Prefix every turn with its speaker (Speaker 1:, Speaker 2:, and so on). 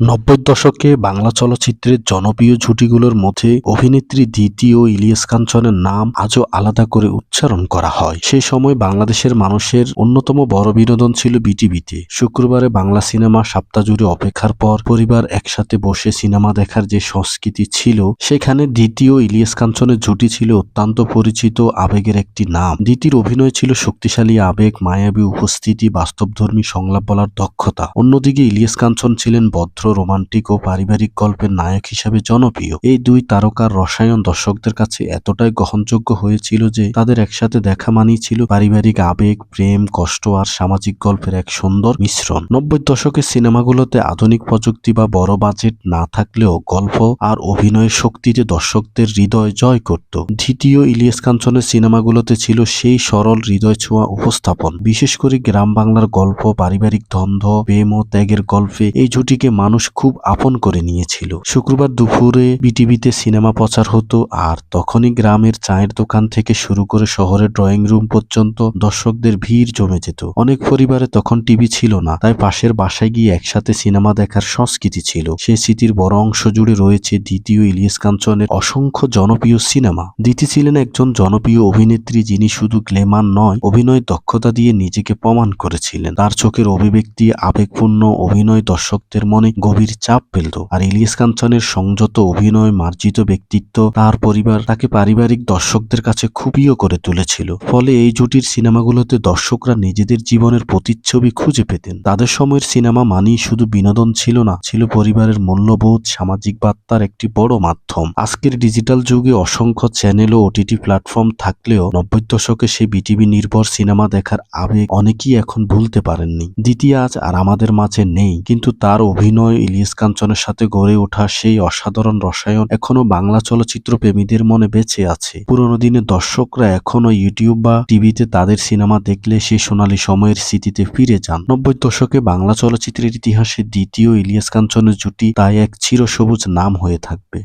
Speaker 1: নব্বই দশকে বাংলা চলচ্চিত্রের জনপ্রিয় জুটিগুলোর মধ্যে অভিনেত্রী দিতি ও ইলিয়াস কাঞ্চনের নাম আজও আলাদা করে উচ্চারণ করা হয়। সেই সময় বাংলাদেশের মানুষের অন্যতম বড় বিনোদন ছিল বিটিভিতে। শুক্রবারে বাংলা সিনেমা সপ্তাহ জুড়ে অপেক্ষার পর পরিবার একসাথে বসে সিনেমা দেখার যে সংস্কৃতি ছিল, সেখানে দিতি ও ইলিয়াস কাঞ্চনের জুটি ছিল অত্যন্ত পরিচিত আবেগের একটি নাম। দিতির অভিনয় ছিল শক্তিশালী আবেগ, মায়াবী উপস্থিতি, বাস্তবধর্মী সংলাপ বলার দক্ষতা। অন্যদিকে ইলিয়াস কাঞ্চন ছিলেন ভদ্র, রোমান্টিক ও পারিবারিক গল্পের নায়ক হিসেবে জনপ্রিয়। এই দুই তারকার রসায়ন দর্শকদের কাছে এতটাই গ্রহণযোগ্য হয়েছিল যে তাদের একসাথে দেখা মানেই ছিল পারিবারিক আবেগ, প্রেম, কষ্ট আর সামাজিক গল্পের এক সুন্দর মিশ্রণ। নব্বই দশকের সিনেমাগুলোতে আধুনিক প্রযুক্তি বা বড় বাজেট না থাকলেও গল্প আর অভিনয়ের শক্তিতে দর্শকদের হৃদয় জয় করত। দ্বিতীয় ইলিয়াস কাঞ্চনের সিনেমাগুলোতে ছিল সেই সরল হৃদয় ছোঁয়া উপস্থাপন। বিশেষ করে গ্রাম বাংলার গল্প, পারিবারিক দ্বন্দ্ব, প্রেম ও ত্যাগের গল্পে এই জুটিকে মানুষ খুব আপন করে নিয়েছিল। শুক্রবার দুপুরে বিটিভিতে সিনেমা প্রচার হতো, আর তখনই গ্রামের চায়ের দোকান থেকে শুরু করে শহরের ড্রয়িং রুম পর্যন্ত দর্শকদের ভিড় জমে যেত। অনেক পরিবারে তখন টিভি ছিল না, তাই পাশের বাসায় গিয়ে একসাথে সিনেমা দেখার সংস্কৃতি ছিল। সেই স্মৃতির বড় অংশ জুড়ে রয়েছে দ্বিতীয় ইলিয়াস কাঞ্চনের অসংখ্য জনপ্রিয় সিনেমা। দিতি ছিলেন একজন জনপ্রিয় অভিনেত্রী, যিনি শুধু গ্ল্যামার নয়, অভিনয় দক্ষতা দিয়ে নিজেকে প্রমাণ করেছিলেন। তার চোখের অভিব্যক্তি, আবেগপূর্ণ অভিনয় দর্শকদের মনে গভীর চাপ ফেলত। আর ইলিয়াস কাঞ্চনের সংযত অভিনয়, মার্জিত ব্যক্তিত্ব, তার পরিবার তাকে পারিবারিক দর্শকদের কাছে খুবই করে তুলেছিল। ফলে এই জুটির সিনেমাগুলোতে দর্শকরা নিজেদের জীবনের প্রতিচ্ছবি খুঁজে পেতেন। তাদের সময়ের সিনেমা মানেই শুধু বিনোদন ছিল না, ছিল পরিবারের মূল্যবোধ, সামাজিক বার্তার একটি বড় মাধ্যম। আজকের ডিজিটাল যুগে অসংখ্য চ্যানেল ও ওটিটি প্ল্যাটফর্ম থাকলেও নব্বই দশকে সেই বিটিভি নির্ভর সিনেমা দেখার আবেগ অনেকেই এখন ভুলতে পারেননি। দিতি আজ আর আমাদের মাঝে নেই, কিন্তু তার অভিনয়, ইলিয়াস কাঞ্চনের সাথে গড়ে ওঠা সেই অসাধারণ রসায়ন এখনো বাংলা চলচ্চিত্র প্রেমীদের মনে বেঁচে আছে। পুরোনো দিনের দর্শকরা এখনো ইউটিউব বা টিভিতে তাদের সিনেমা দেখলে সেই সোনালী সময়ের স্মৃতিতে ফিরে যান। নব্বই দশকে বাংলা চলচ্চিত্রের ইতিহাসে দ্বিতীয় ইলিয়াস কাঞ্চনের জুটি তাই এক চিরসবুজ নাম হয়ে থাকবে।